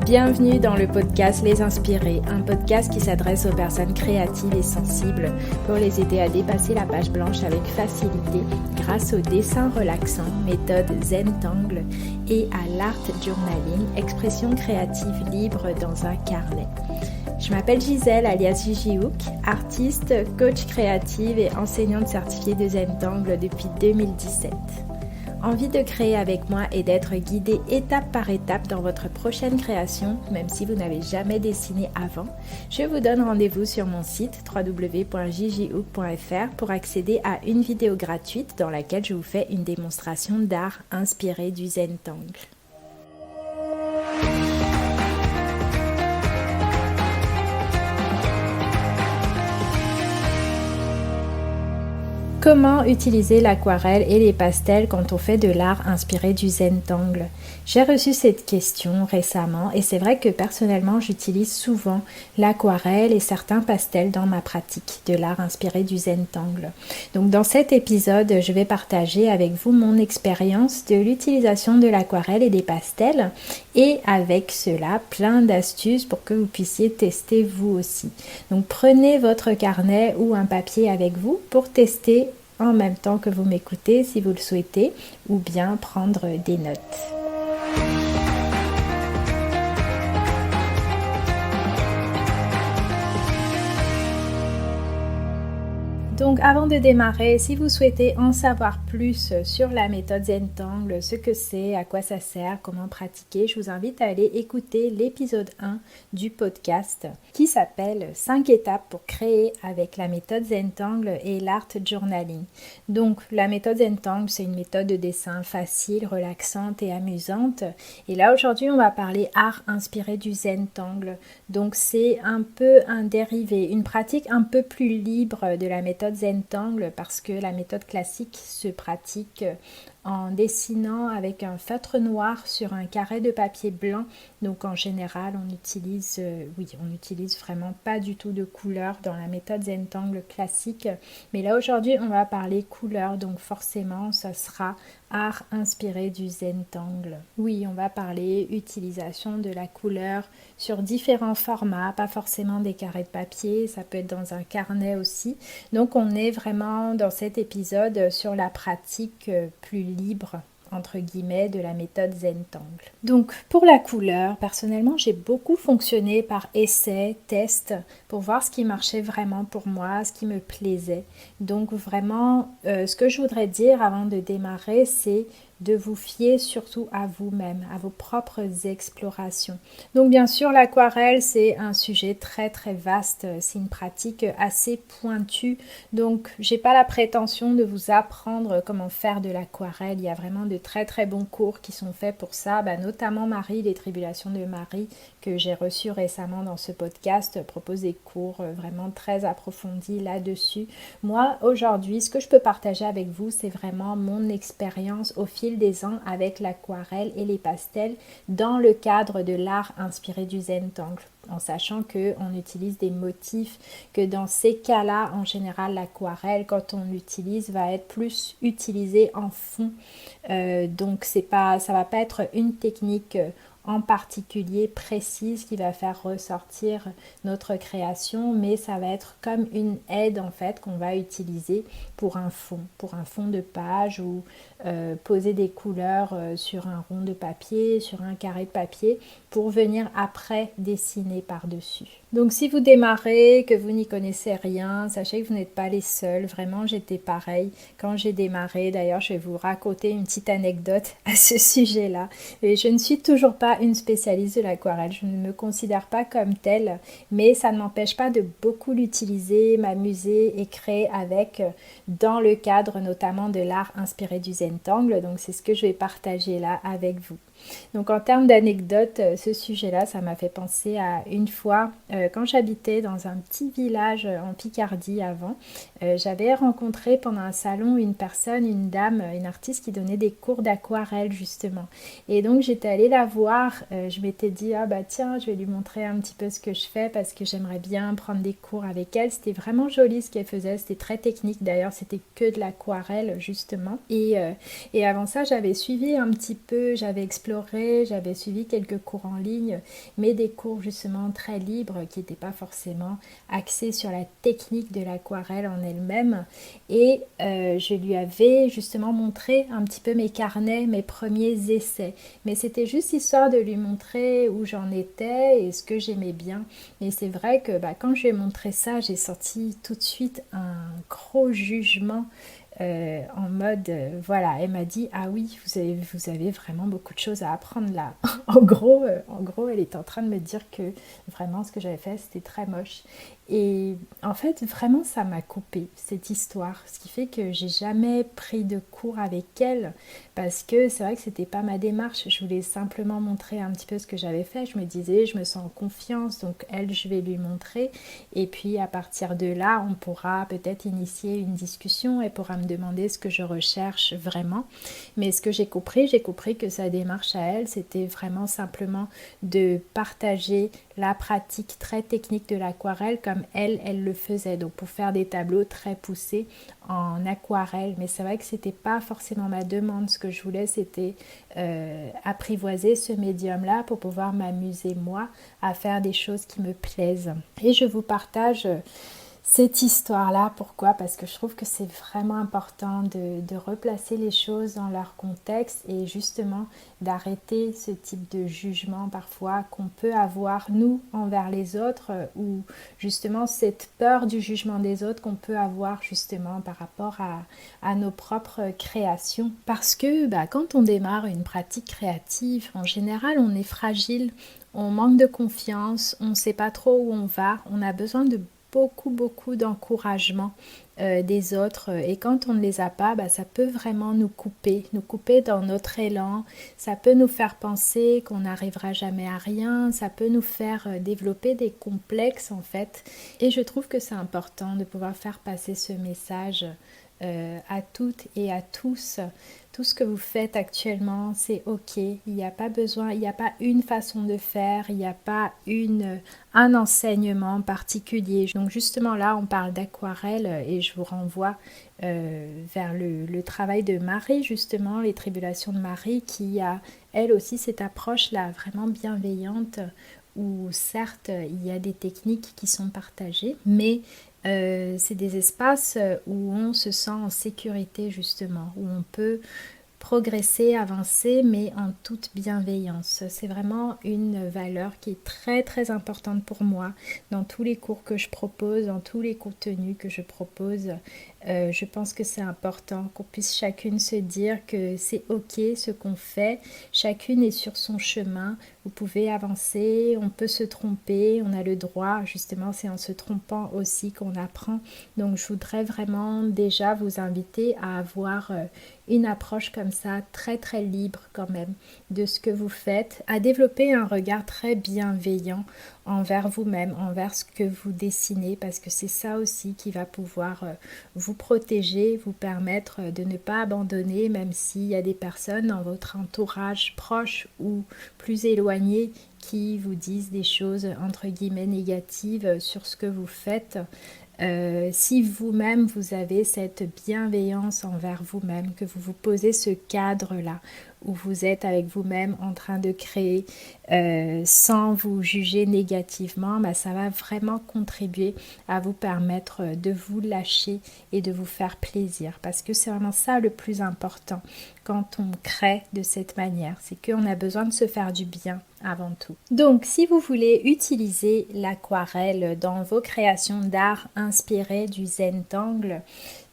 Bienvenue dans le podcast Les Inspirés, un podcast qui s'adresse aux personnes créatives et sensibles pour les aider à dépasser la page blanche avec facilité grâce au dessin relaxant, méthode Zentangle et à l'art journaling, expression créative libre dans un carnet. Je m'appelle Gisèle alias Gigi Hook, artiste, coach créative et enseignante certifiée de Zentangle depuis 2017. Envie de créer avec moi et d'être guidée étape par étape dans votre prochaine création, même si vous n'avez jamais dessiné avant, je vous donne rendez-vous sur mon site www.gigihook.fr pour accéder à une vidéo gratuite dans laquelle je vous fais une démonstration d'art inspirée du Zentangle. Comment utiliser l'aquarelle et les pastels quand on fait de l'art inspiré du Zentangle? J'ai reçu cette question récemment et c'est vrai que personnellement j'utilise souvent l'aquarelle et certains pastels dans ma pratique de l'art inspiré du Zentangle. Donc dans cet épisode, je vais partager avec vous mon expérience de l'utilisation de l'aquarelle et des pastels et avec cela plein d'astuces pour que vous puissiez tester vous aussi. Donc prenez votre carnet ou un papier avec vous pour tester en même temps que vous m'écoutez si vous le souhaitez, ou bien prendre des notes. Donc avant de démarrer, si vous souhaitez en savoir plus sur la méthode Zentangle, ce que c'est, à quoi ça sert, comment pratiquer, je vous invite à aller écouter l'épisode 1 du podcast qui s'appelle 5 étapes pour créer avec la méthode Zentangle et l'art journaling. Donc la méthode Zentangle, c'est une méthode de dessin facile, relaxante et amusante. Et là aujourd'hui, on va parler art inspiré du Zentangle. Donc c'est un peu un dérivé, une pratique un peu plus libre de la méthode Zentangle parce que la méthode classique se pratique en dessinant avec un feutre noir sur un carré de papier blanc. Donc en général, on utilise vraiment pas du tout de couleur dans la méthode Zentangle classique. Mais là aujourd'hui, on va parler couleur, donc forcément, ça sera art inspiré du Zentangle. Oui, on va parler utilisation de la couleur sur différents formats, pas forcément des carrés de papier, ça peut être dans un carnet aussi. Donc on est vraiment dans cet épisode sur la pratique plus libre entre guillemets de la méthode Zentangle. Donc pour la couleur, personnellement j'ai beaucoup fonctionné par essai, test pour voir ce qui marchait vraiment pour moi, ce qui me plaisait. Donc vraiment ce que je voudrais dire avant de démarrer, c'est de vous fier surtout à vous-même, à vos propres explorations. Donc bien sûr l'aquarelle c'est un sujet très très vaste, c'est une pratique assez pointue, donc j'ai pas la prétention de vous apprendre comment faire de l'aquarelle. Il y a vraiment de très très bons cours qui sont faits pour ça, notamment Marie, les tribulations de Marie que j'ai reçu récemment dans ce podcast propose des cours vraiment très approfondis là-dessus. Moi aujourd'hui ce que je peux partager avec vous c'est vraiment mon expérience au fil des ans avec l'aquarelle et les pastels dans le cadre de l'art inspiré du Zentangle, en sachant qu'on utilise des motifs, que dans ces cas-là, en général, l'aquarelle, quand on l'utilise, va être plus utilisée en fond. Donc ça va pas être une technique en particulier précise qui va faire ressortir notre création, mais ça va être comme une aide en fait qu'on va utiliser pour un fond de page ou poser des couleurs sur un rond de papier, sur un carré de papier pour venir après dessiner par-dessus. Donc si vous démarrez, que vous n'y connaissez rien, sachez que vous n'êtes pas les seuls. Vraiment, j'étais pareil quand j'ai démarré. D'ailleurs, je vais vous raconter une petite anecdote à ce sujet-là. Et je ne suis toujours pas une spécialiste de l'aquarelle. Je ne me considère pas comme telle, mais ça ne m'empêche pas de beaucoup l'utiliser, m'amuser et créer avec dans le cadre notamment de l'art inspiré du Zentangle. Donc c'est ce que je vais partager là avec vous. Donc en termes d'anecdotes, ce sujet-là, ça m'a fait penser à une fois quand j'habitais dans un petit village en Picardie avant, j'avais rencontré pendant un salon une dame, une artiste qui donnait des cours d'aquarelle justement. Et donc j'étais allée la voir, je m'étais dit tiens, je vais lui montrer un petit peu ce que je fais parce que j'aimerais bien prendre des cours avec elle. C'était vraiment joli ce qu'elle faisait, c'était très technique d'ailleurs, c'était que de l'aquarelle justement. Et avant ça, j'avais suivi un petit peu, j'avais exploré adoré, j'avais suivi quelques cours en ligne, mais des cours justement très libres qui n'étaient pas forcément axés sur la technique de l'aquarelle en elle-même. Et je lui avais justement montré un petit peu mes carnets, mes premiers essais. Mais c'était juste histoire de lui montrer où j'en étais et ce que j'aimais bien. Et c'est vrai que quand je lui ai montré ça, j'ai senti tout de suite un gros jugement en mode, voilà, elle m'a dit, ah oui, vous avez vraiment beaucoup de choses à apprendre là. En gros, elle était en train de me dire que vraiment ce que j'avais fait, c'était très moche. Et en fait, vraiment, ça m'a coupé cette histoire, ce qui fait que j'ai jamais pris de cours avec elle, parce que c'est vrai que c'était pas ma démarche. Je voulais simplement montrer un petit peu ce que j'avais fait. Je me disais, je me sens en confiance, donc elle, je vais lui montrer. Et puis à partir de là, on pourra peut-être initier une discussion. Elle pourra me demander ce que je recherche vraiment. Mais ce que j'ai compris que sa démarche à elle, c'était vraiment simplement de partager la pratique très technique de l'aquarelle comme elle le faisait. Donc pour faire des tableaux très poussés en aquarelle. Mais c'est vrai que c'était pas forcément ma demande. Ce que je voulais, c'était apprivoiser ce médium-là pour pouvoir m'amuser moi à faire des choses qui me plaisent. Et je vous partage cette histoire-là. Pourquoi? Parce que je trouve que c'est vraiment important de replacer les choses dans leur contexte et justement d'arrêter ce type de jugement parfois qu'on peut avoir nous envers les autres ou justement cette peur du jugement des autres qu'on peut avoir justement par rapport à nos propres créations. Parce que quand on démarre une pratique créative, en général on est fragile, on manque de confiance, on ne sait pas trop où on va, on a besoin de beaucoup d'encouragement des autres et quand on ne les a pas, ça peut vraiment nous couper dans notre élan, ça peut nous faire penser qu'on n'arrivera jamais à rien, ça peut nous faire développer des complexes en fait et je trouve que c'est important de pouvoir faire passer ce message à toutes et à tous. Tout ce que vous faites actuellement, c'est ok. Il n'y a pas besoin, il n'y a pas une façon de faire, il n'y a pas un enseignement particulier. Donc justement là, on parle d'aquarelle et je vous renvoie vers le travail de Marie, justement, les tribulations de Marie, qui a elle aussi cette approche-là vraiment bienveillante où certes, il y a des techniques qui sont partagées, mais c'est des espaces où on se sent en sécurité justement, où on peut progresser, avancer, mais en toute bienveillance. C'est vraiment une valeur qui est très importante pour moi dans tous les cours que je propose, dans tous les contenus que je propose. Je pense que c'est important qu'on puisse chacune se dire que c'est ok ce qu'on fait, chacune est sur son chemin, vous pouvez avancer, on peut se tromper, on a le droit, justement c'est en se trompant aussi qu'on apprend. Donc je voudrais vraiment déjà vous inviter à avoir une approche comme ça, très libre quand même de ce que vous faites, à développer un regard très bienveillant envers vous-même, envers ce que vous dessinez, parce que c'est ça aussi qui va pouvoir vous protéger, vous permettre de ne pas abandonner, même s'il y a des personnes dans votre entourage proche ou plus éloigné qui vous disent des choses entre guillemets négatives sur ce que vous faites. Si vous-même vous avez cette bienveillance envers vous-même, que vous vous posez ce cadre-là où vous êtes avec vous-même en train de créer sans vous juger négativement, ça va vraiment contribuer à vous permettre de vous lâcher et de vous faire plaisir, parce que c'est vraiment ça le plus important quand on crée de cette manière, c'est qu'on a besoin de se faire du bien avant tout. Donc si vous voulez utiliser l'aquarelle dans vos créations d'art inspirées du Zentangle,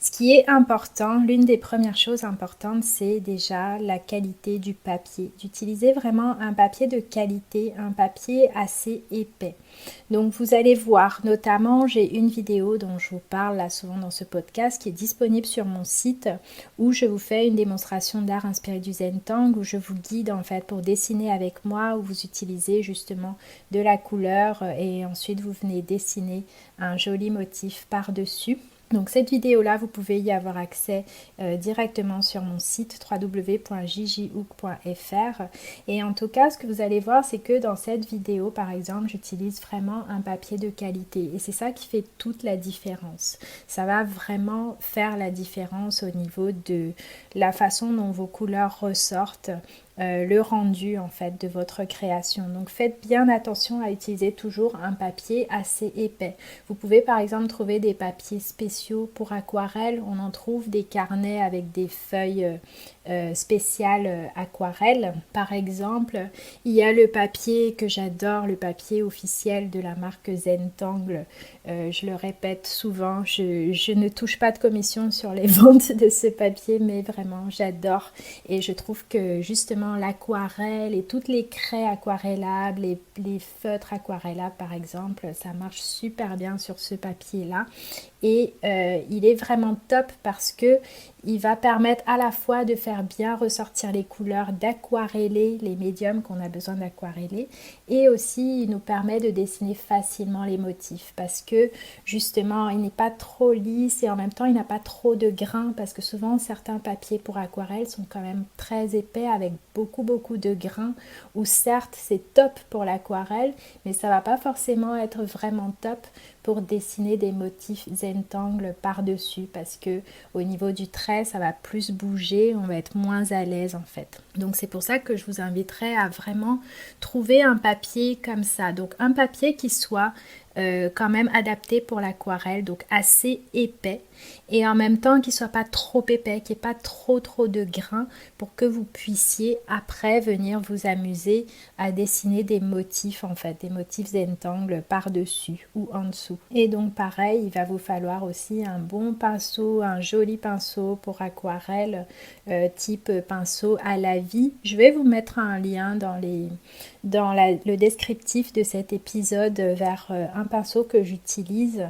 ce qui est important, l'une des premières choses importantes, c'est déjà la qualité du papier. D'utiliser vraiment un papier de qualité, un papier assez épais. Donc vous allez voir, notamment j'ai une vidéo dont je vous parle là souvent dans ce podcast qui est disponible sur mon site où je vous fais une démonstration d'art inspirée du Zentangle, où je vous guide en fait pour dessiner avec moi, où vous utilisez justement de la couleur et ensuite vous venez dessiner un joli motif par-dessus. Donc cette vidéo-là, vous pouvez y avoir accès directement sur mon site www.jjhook.fr. Et en tout cas, ce que vous allez voir, c'est que dans cette vidéo, par exemple, j'utilise vraiment un papier de qualité. Et c'est ça qui fait toute la différence. Ça va vraiment faire la différence au niveau de la façon dont vos couleurs ressortent le rendu en fait de votre création. Donc faites bien attention à utiliser toujours un papier assez épais. Vous pouvez par exemple trouver des papiers spéciaux pour aquarelle. On en trouve des carnets avec des feuilles spéciales aquarelle. Par exemple, il y a le papier que j'adore, le papier officiel de la marque Zentangle. Je le répète souvent, je ne touche pas de commission sur les ventes de ce papier, mais vraiment j'adore. Et je trouve que justement l'aquarelle et toutes les craies aquarellables, les feutres aquarellables par exemple, ça marche super bien sur ce papier-là. Et il est vraiment top parce que il va permettre à la fois de faire bien ressortir les couleurs, d'aquareller les médiums qu'on a besoin d'aquareller, et aussi il nous permet de dessiner facilement les motifs parce que justement il n'est pas trop lisse et en même temps il n'a pas trop de grains, parce que souvent certains papiers pour aquarelle sont quand même très épais avec beaucoup de grains, où certes c'est top pour l'aquarelle mais ça va pas forcément être vraiment top pour dessiner des motifs Zentangle par-dessus, parce que au niveau du trait ça va plus bouger, on va être moins à l'aise en fait. Donc c'est pour ça que je vous inviterai à vraiment trouver un papier comme ça, donc un papier qui soit quand même adapté pour l'aquarelle, donc assez épais, et en même temps qu'il soit pas trop épais, qu'il n'y ait pas trop de grains, pour que vous puissiez après venir vous amuser à dessiner des motifs en fait, des motifs Zentangle par-dessus ou en dessous. Et donc pareil, il va vous falloir aussi un bon pinceau, un joli pinceau pour aquarelle, type pinceau à la vie. Je vais vous mettre un lien dans le descriptif de cet épisode vers un pinceau que j'utilise.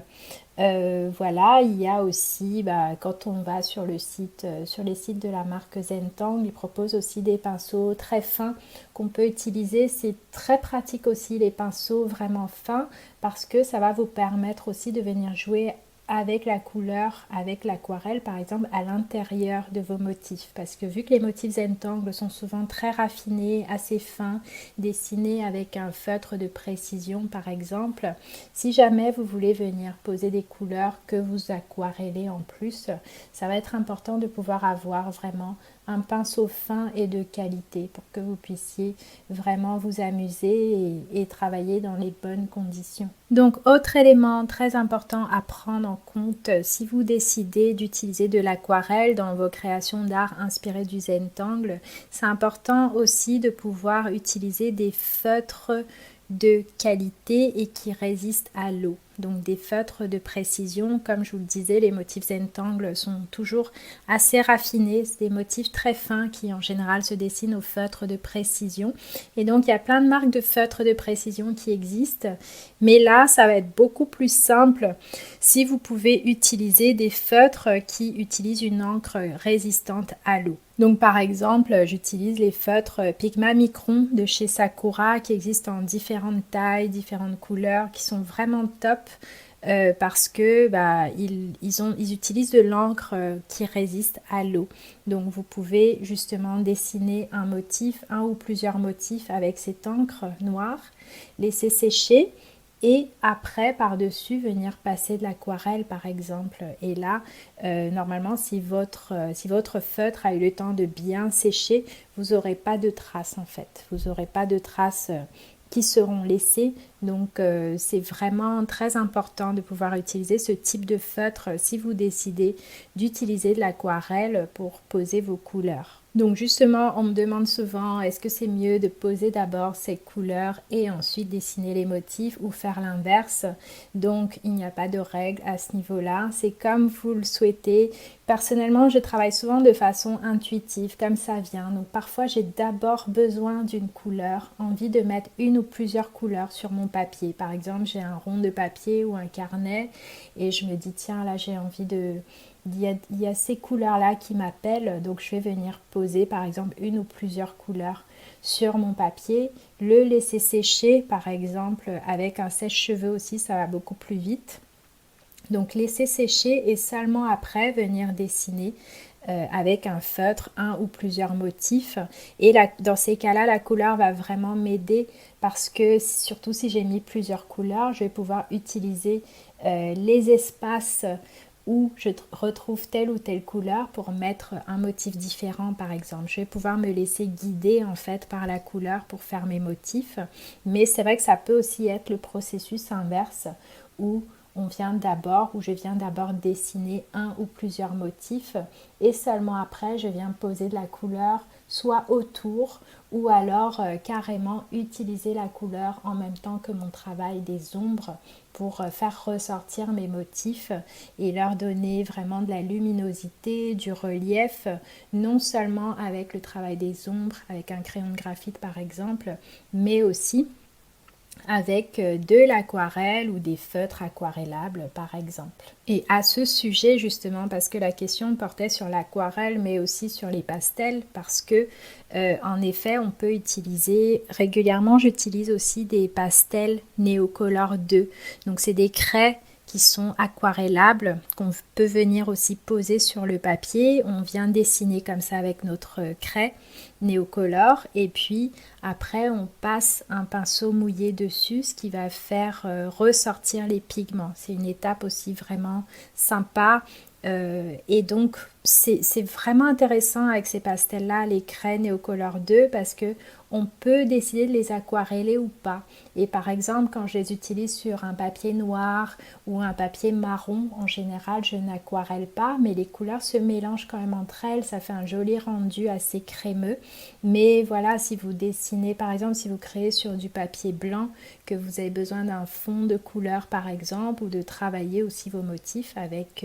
Voilà, il y a aussi, quand on va sur les sites de la marque Zentangle, ils proposent aussi des pinceaux très fins qu'on peut utiliser. C'est très pratique aussi les pinceaux vraiment fins, parce que ça va vous permettre aussi de venir jouer avec la couleur, avec l'aquarelle par exemple, à l'intérieur de vos motifs, parce que vu que les motifs Zentangle sont souvent très raffinés, assez fins, dessinés avec un feutre de précision par exemple, si jamais vous voulez venir poser des couleurs que vous aquarellez en plus, ça va être important de pouvoir avoir vraiment un pinceau fin et de qualité pour que vous puissiez vraiment vous amuser et travailler dans les bonnes conditions. Donc autre élément très important à prendre en compte si vous décidez d'utiliser de l'aquarelle dans vos créations d'art inspirées du Zentangle, c'est important aussi de pouvoir utiliser des feutres de qualité et qui résistent à l'eau. Donc des feutres de précision, comme je vous le disais, les motifs Zentangle sont toujours assez raffinés, c'est des motifs très fins qui en général se dessinent au feutre de précision, et donc il y a plein de marques de feutres de précision qui existent, mais là ça va être beaucoup plus simple si vous pouvez utiliser des feutres qui utilisent une encre résistante à l'eau. Donc par exemple, j'utilise les feutres Pigma Micron de chez Sakura qui existent en différentes tailles, différentes couleurs, qui sont vraiment top parce que ils utilisent de l'encre qui résiste à l'eau. Donc vous pouvez justement dessiner un motif, un ou plusieurs motifs avec cette encre noire, laisser sécher, et après par-dessus venir passer de l'aquarelle par exemple. Et là normalement si votre feutre a eu le temps de bien sécher, vous n'aurez pas de traces en fait, vous n'aurez pas de traces qui seront laissées. Donc c'est vraiment très important de pouvoir utiliser ce type de feutre si vous décidez d'utiliser de l'aquarelle pour poser vos couleurs. Donc justement, on me demande souvent, est-ce que c'est mieux de poser d'abord ces couleurs et ensuite dessiner les motifs, ou faire l'inverse? Donc il n'y a pas de règle à ce niveau-là, c'est comme vous le souhaitez. Personnellement, je travaille souvent de façon intuitive, comme ça vient. Donc parfois, j'ai d'abord besoin d'une couleur, envie de mettre une ou plusieurs couleurs sur mon papier. Par exemple, j'ai un rond de papier ou un carnet et je me dis, tiens, là j'ai envie de... Il y a ces couleurs-là qui m'appellent, donc je vais venir poser par exemple une ou plusieurs couleurs sur mon papier, le laisser sécher par exemple avec un sèche-cheveux aussi, ça va beaucoup plus vite. Donc laisser sécher et seulement après venir dessiner avec un feutre, un ou plusieurs motifs. Et dans ces cas-là, la couleur va vraiment m'aider parce que surtout si j'ai mis plusieurs couleurs, je vais pouvoir utiliser les espaces où je retrouve telle ou telle couleur pour mettre un motif différent par exemple. Je vais pouvoir me laisser guider en fait par la couleur pour faire mes motifs, mais c'est vrai que ça peut aussi être le processus inverse où je viens d'abord dessiner un ou plusieurs motifs et seulement après je viens poser de la couleur soit autour ou alors carrément utiliser la couleur en même temps que mon travail des ombres pour faire ressortir mes motifs et leur donner vraiment de la luminosité, du relief, non seulement avec le travail des ombres, avec un crayon de graphite par exemple, mais aussi avec de l'aquarelle ou des feutres aquarellables par exemple. Et à ce sujet justement, parce que la question portait sur l'aquarelle mais aussi sur les pastels, parce que en effet on peut utiliser, régulièrement j'utilise aussi des pastels Neocolor 2, donc c'est des craies qui sont aquarellables, qu'on peut venir aussi poser sur le papier. On vient dessiner comme ça avec notre craie Neocolor et puis après on passe un pinceau mouillé dessus, ce qui va faire ressortir les pigments. C'est une étape aussi vraiment sympa. Et donc c'est vraiment intéressant avec ces pastels là, les craies Neocolor 2, parce que on peut décider de les aquareller ou pas. Et par exemple, quand je les utilise sur un papier noir ou un papier marron, en général, je n'aquarelle pas, mais les couleurs se mélangent quand même entre elles. Ça fait un joli rendu assez crémeux. Mais voilà, si vous dessinez, par exemple, si vous créez sur du papier blanc, que vous avez besoin d'un fond de couleur, par exemple, ou de travailler aussi vos motifs avec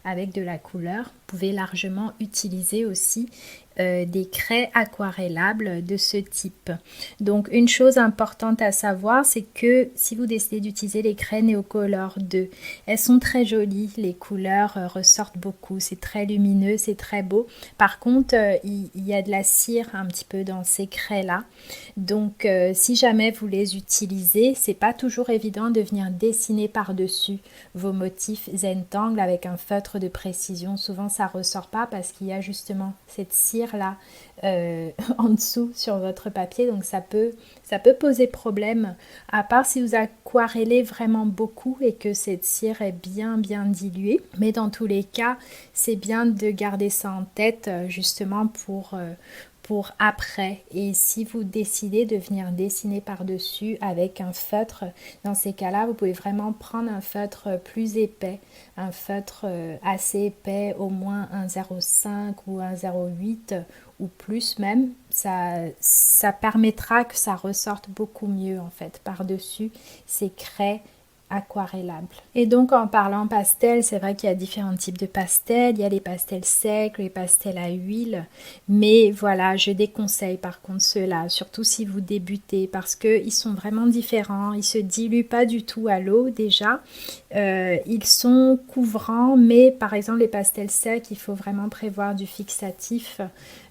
de la couleur, vous pouvez largement utiliser aussi des craies aquarellables de ce type. Donc une chose importante à savoir, c'est que si vous décidez d'utiliser les craies Neocolor 2, elles sont très jolies, les couleurs ressortent beaucoup, c'est très lumineux, c'est très beau. Par contre, il y a de la cire un petit peu dans ces craies là, donc si jamais vous les utilisez, c'est pas toujours évident de venir dessiner par-dessus vos motifs Zentangle avec un feutre de précision. Souvent ça ressort pas parce qu'il y a justement cette cire là en dessous sur votre papier, donc ça peut poser problème, à part si vous aquarellez vraiment beaucoup et que cette cire est bien diluée. Mais dans tous les cas, c'est bien de garder ça en tête justement pour après. Et si vous décidez de venir dessiner par-dessus avec un feutre, dans ces cas-là, vous pouvez vraiment prendre un feutre plus épais, un feutre assez épais, au moins un 0,5 ou un 0,8 ou plus même. Ça permettra que ça ressorte beaucoup mieux en fait par-dessus ces craies aquarellable. Et donc en parlant pastel, c'est vrai qu'il y a différents types de pastels. Il y a les pastels secs, les pastels à huile, mais voilà, je déconseille par contre ceux-là, surtout si vous débutez, parce qu'ils sont vraiment différents. Ils se diluent pas du tout à l'eau déjà. Ils sont couvrants, mais par exemple les pastels secs, il faut vraiment prévoir du fixatif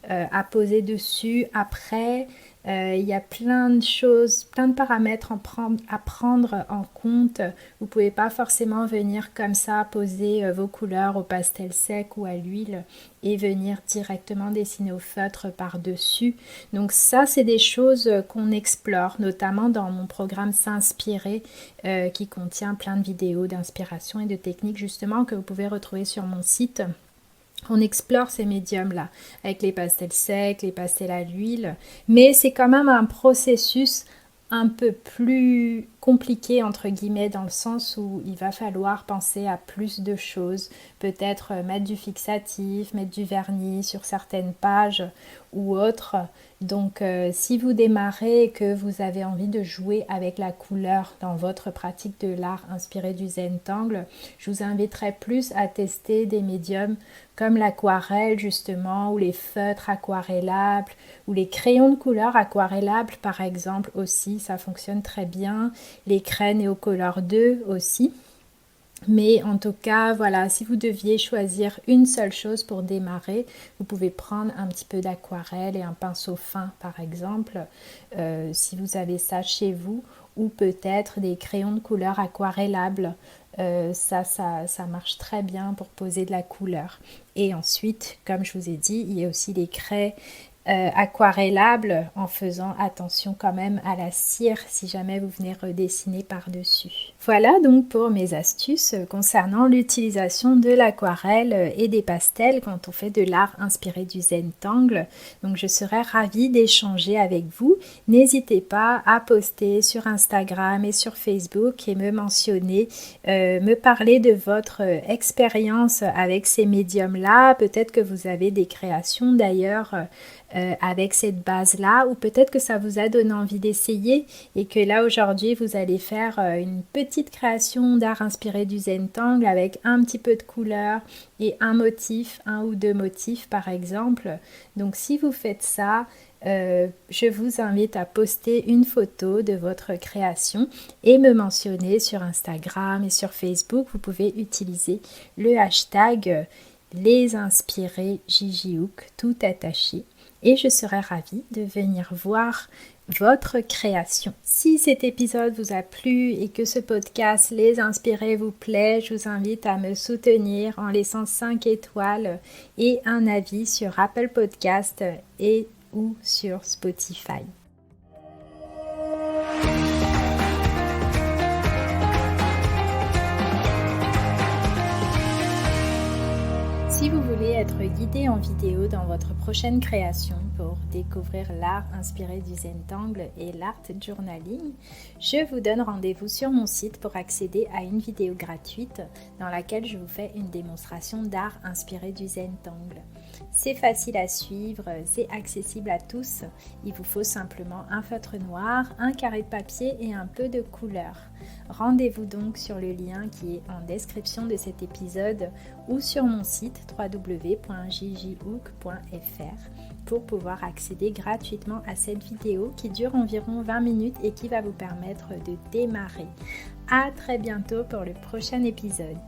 à poser dessus après. Il y a plein de choses, plein de paramètres à prendre en compte. Vous ne pouvez pas forcément venir comme ça poser vos couleurs au pastel sec ou à l'huile et venir directement dessiner au feutre par-dessus. Donc ça, c'est des choses qu'on explore, notamment dans mon programme S'inspirer qui contient plein de vidéos d'inspiration et de techniques justement que vous pouvez retrouver sur mon site. On explore ces médiums-là, avec les pastels secs, les pastels à l'huile, mais c'est quand même un processus un peu plus compliqué entre guillemets, dans le sens où il va falloir penser à plus de choses, peut-être mettre du fixatif, mettre du vernis sur certaines pages ou autres. Donc si vous démarrez et que vous avez envie de jouer avec la couleur dans votre pratique de l'art inspiré du Zentangle, je vous inviterai plus à tester des médiums comme l'aquarelle justement, ou les feutres aquarellables, ou les crayons de couleur aquarellables par exemple aussi, ça fonctionne très bien. Les craies Neocolor 2 aussi. Mais en tout cas, voilà, si vous deviez choisir une seule chose pour démarrer, vous pouvez prendre un petit peu d'aquarelle et un pinceau fin par exemple, si vous avez ça chez vous, ou peut-être des crayons de couleur aquarellables. Ça marche très bien pour poser de la couleur. Et ensuite, comme je vous ai dit, il y a aussi les craies aquarellable en faisant attention quand même à la cire si jamais vous venez redessiner par-dessus. Voilà donc pour mes astuces concernant l'utilisation de l'aquarelle et des pastels quand on fait de l'art inspiré du Zentangle. Donc je serais ravie d'échanger avec vous. N'hésitez pas à poster sur Instagram et sur Facebook et me mentionner, me parler de votre expérience avec ces médiums-là. Peut-être que vous avez des créations d'ailleurs avec cette base-là, ou peut-être que ça vous a donné envie d'essayer et que là aujourd'hui vous allez faire une petite création d'art inspiré du Zentangle avec un petit peu de couleur et un motif, un ou deux motifs par exemple. Donc si vous faites ça, je vous invite à poster une photo de votre création et me mentionner sur Instagram et sur Facebook. Vous pouvez utiliser le hashtag les inspirés Gigi Hook tout attaché. Et je serai ravie de venir voir votre création. Si cet épisode vous a plu et que ce podcast Les Inspirés vous plaît, je vous invite à me soutenir en laissant 5 étoiles et un avis sur Apple Podcast et ou sur Spotify. Si vous voulez être guidé en vidéo dans votre prochaine création pour découvrir l'art inspiré du Zentangle et l'art journaling, je vous donne rendez-vous sur mon site pour accéder à une vidéo gratuite dans laquelle je vous fais une démonstration d'art inspiré du Zentangle. C'est facile à suivre, c'est accessible à tous. Il vous faut simplement un feutre noir, un carré de papier et un peu de couleur. Rendez-vous donc sur le lien qui est en description de cet épisode ou sur mon site www.gigihook.fr pour pouvoir accéder gratuitement à cette vidéo qui dure environ 20 minutes et qui va vous permettre de démarrer. À très bientôt pour le prochain épisode.